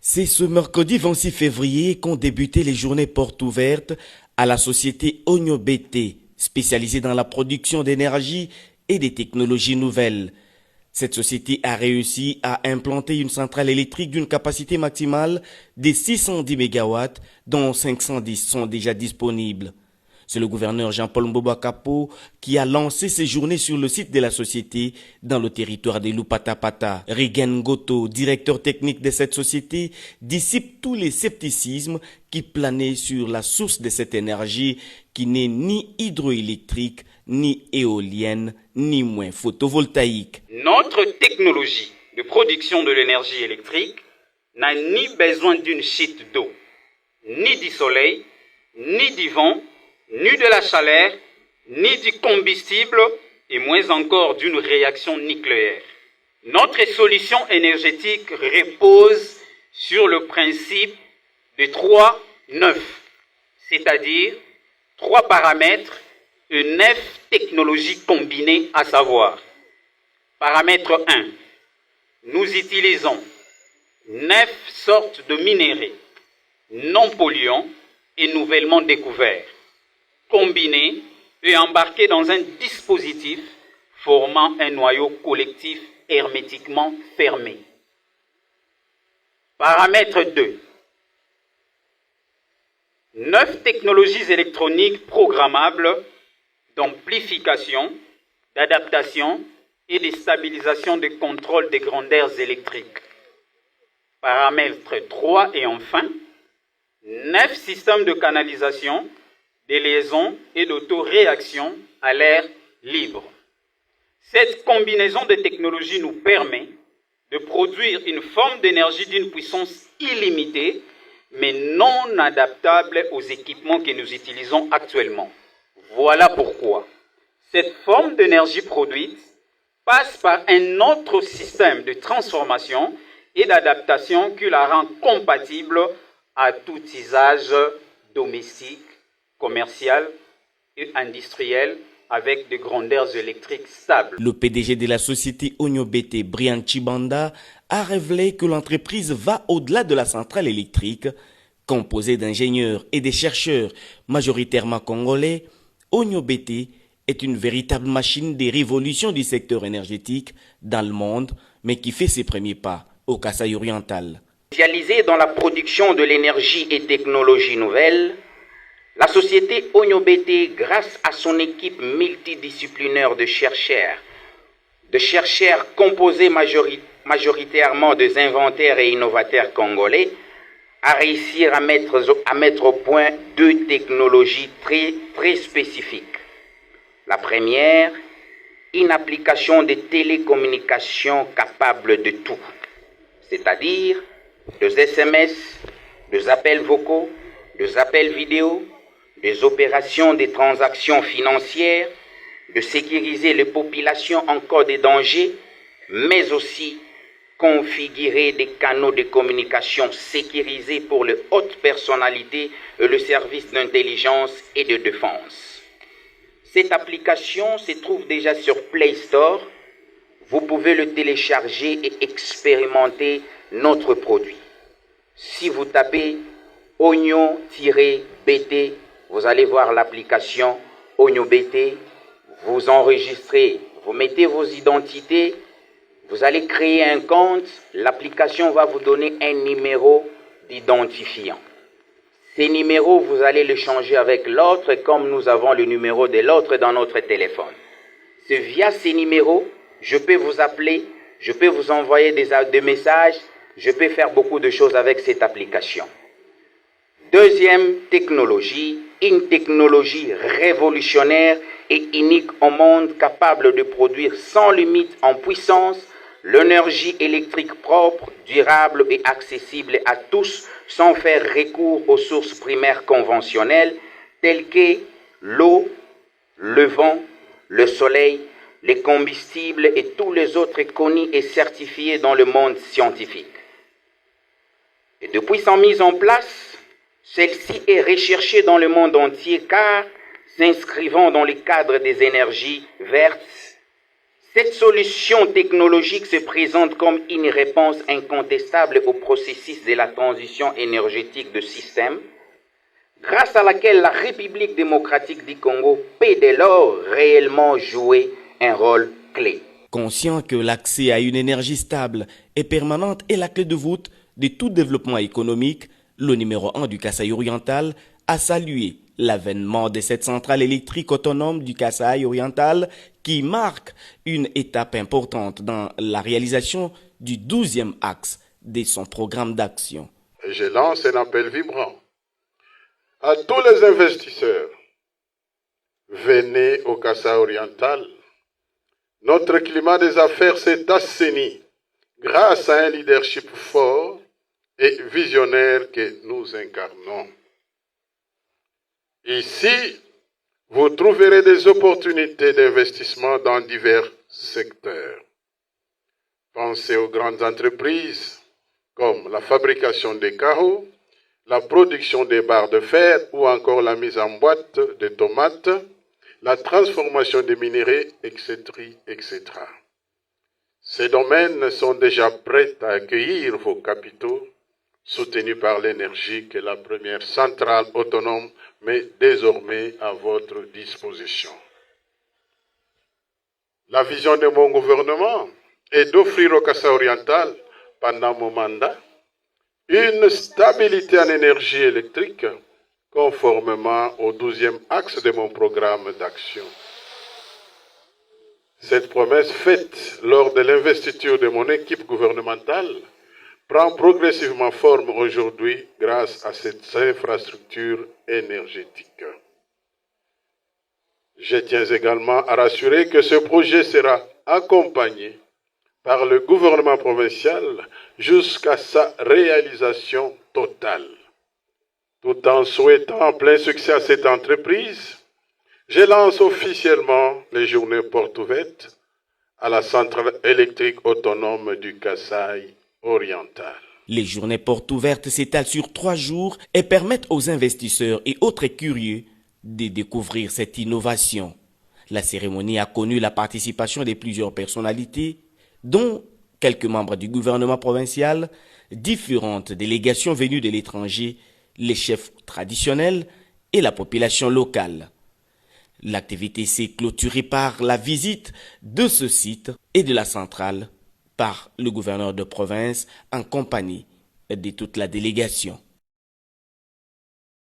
C'est ce mercredi 26 février qu'ont débuté les journées portes ouvertes à la société Onyo-BT, spécialisée dans la production d'énergie et des technologies nouvelles. Cette société a réussi à implanter une centrale électrique d'une capacité maximale de 610 MW, dont 510 sont déjà disponibles. C'est le gouverneur Jean-Paul Mbobakapo qui a lancé ces journées sur le site de la société dans le territoire de Lupatapata. Rigen Goto, directeur technique de cette société, dissipe tous les scepticismes qui planaient sur la source de cette énergie qui n'est ni hydroélectrique, ni éolienne, ni moins photovoltaïque. Notre technologie de production de l'énergie électrique n'a ni besoin d'une chute d'eau, ni du soleil, ni du vent, ni de la chaleur, ni du combustible, et moins encore d'une réaction nucléaire. Notre solution énergétique repose sur le principe de 3-9, c'est-à-dire 3 paramètres et 9 technologies combinées, à savoir: paramètre 1, nous utilisons 9 sortes de minéraux non polluants et nouvellement découverts, combinés et embarqués dans un dispositif formant un noyau collectif hermétiquement fermé. Paramètre 2. 9 technologies électroniques programmables d'amplification, d'adaptation et de stabilisation de contrôle des grandeurs électriques. Paramètre 3 et enfin, 9 systèmes de canalisation, de liaison et d'autoréaction à l'air libre. Cette combinaison de technologies nous permet de produire une forme d'énergie d'une puissance illimitée, mais non adaptable aux équipements que nous utilisons actuellement. Voilà pourquoi cette forme d'énergie produite passe par un autre système de transformation et d'adaptation qui la rend compatible à tout usage domestique, commercial et industriel avec des grandeurs électriques stables. Le PDG de la société Onyo-BT, Brian Chibanda, a révélé que l'entreprise va au-delà de la centrale électrique. Composée d'ingénieurs et de chercheurs majoritairement congolais, Onyo-BT est une véritable machine de révolution du secteur énergétique dans le monde, mais qui fait ses premiers pas au Kasaï oriental. Spécialisée dans la production de l'énergie et technologies nouvelles, la société Onyo-BT, grâce à son équipe multidisciplinaire de chercheurs composés majoritairement des inventaires et innovateurs congolais, a réussi à mettre au point 2 technologies très spécifiques. La première, une application de télécommunication capable de tout, c'est-à-dire des SMS, des appels vocaux, des appels vidéo, des opérations de transactions financières, de sécuriser les populations en cas de danger, mais aussi configurer des canaux de communication sécurisés pour les hautes personnalités et le service d'intelligence et de défense. Cette application se trouve déjà sur Play Store. Vous pouvez le télécharger et expérimenter notre produit. Si vous tapez Onyo-BT, vous allez voir l'application Onyo-BT, vous enregistrez, vous mettez vos identités, vous allez créer un compte, l'application va vous donner un numéro d'identifiant. Ces numéros, vous allez les changer avec l'autre comme nous avons le numéro de l'autre dans notre téléphone. C'est via ces numéros, je peux vous appeler, je peux vous envoyer des messages, je peux faire beaucoup de choses avec cette application. Deuxième technologie, une technologie révolutionnaire et unique au monde, capable de produire sans limite en puissance l'énergie électrique propre, durable et accessible à tous, sans faire recours aux sources primaires conventionnelles telles que l'eau, le vent, le soleil, les combustibles et tous les autres connus et certifiés dans le monde scientifique. Et depuis sa mise en place, celle-ci est recherchée dans le monde entier car, s'inscrivant dans le cadre des énergies vertes, Cette solution technologique se présente comme une réponse incontestable au processus de la transition énergétique de système, grâce à laquelle la République démocratique du Congo peut dès lors réellement jouer un rôle clé. Conscient que l'accès à une énergie stable et permanente est la clé de voûte de tout développement économique, le numéro 1 du Kasaï oriental a salué l'avènement de cette centrale électrique autonome du Kasaï oriental qui marque une étape importante dans la réalisation du 12e axe de son programme d'action. Je lance un appel vibrant à tous les investisseurs. Venez au Kasaï oriental. Notre climat des affaires s'est assaini grâce à un leadership fort et visionnaire que nous incarnons. Ici, vous trouverez des opportunités d'investissement dans divers secteurs. Pensez aux grandes entreprises comme la fabrication des carreaux, la production des barres de fer ou encore la mise en boîte des tomates, la transformation des minéraux, etc., etc. Ces domaines sont déjà prêts à accueillir vos capitaux, soutenus par l'énergie que la première centrale autonome met désormais à votre disposition. La vision de mon gouvernement est d'offrir au Kasaï oriental, pendant mon mandat, une stabilité en énergie électrique conformément au 12e axe de mon programme d'action. Cette promesse faite lors de l'investiture de mon équipe gouvernementale prend progressivement forme aujourd'hui grâce à cette infrastructure énergétique. Je tiens également à rassurer que ce projet sera accompagné par le gouvernement provincial jusqu'à sa réalisation totale. Tout en souhaitant plein succès à cette entreprise, je lance officiellement les journées portes ouvertes à la centrale électrique autonome du Kasaï oriental. Les journées portes ouvertes s'étalent sur 3 jours et permettent aux investisseurs et autres curieux de découvrir cette innovation. La cérémonie a connu la participation de plusieurs personnalités, dont quelques membres du gouvernement provincial, différentes délégations venues de l'étranger, les chefs traditionnels et la population locale. L'activité s'est clôturée par la visite de ce site et de la centrale par le gouverneur de province en compagnie de toute la délégation.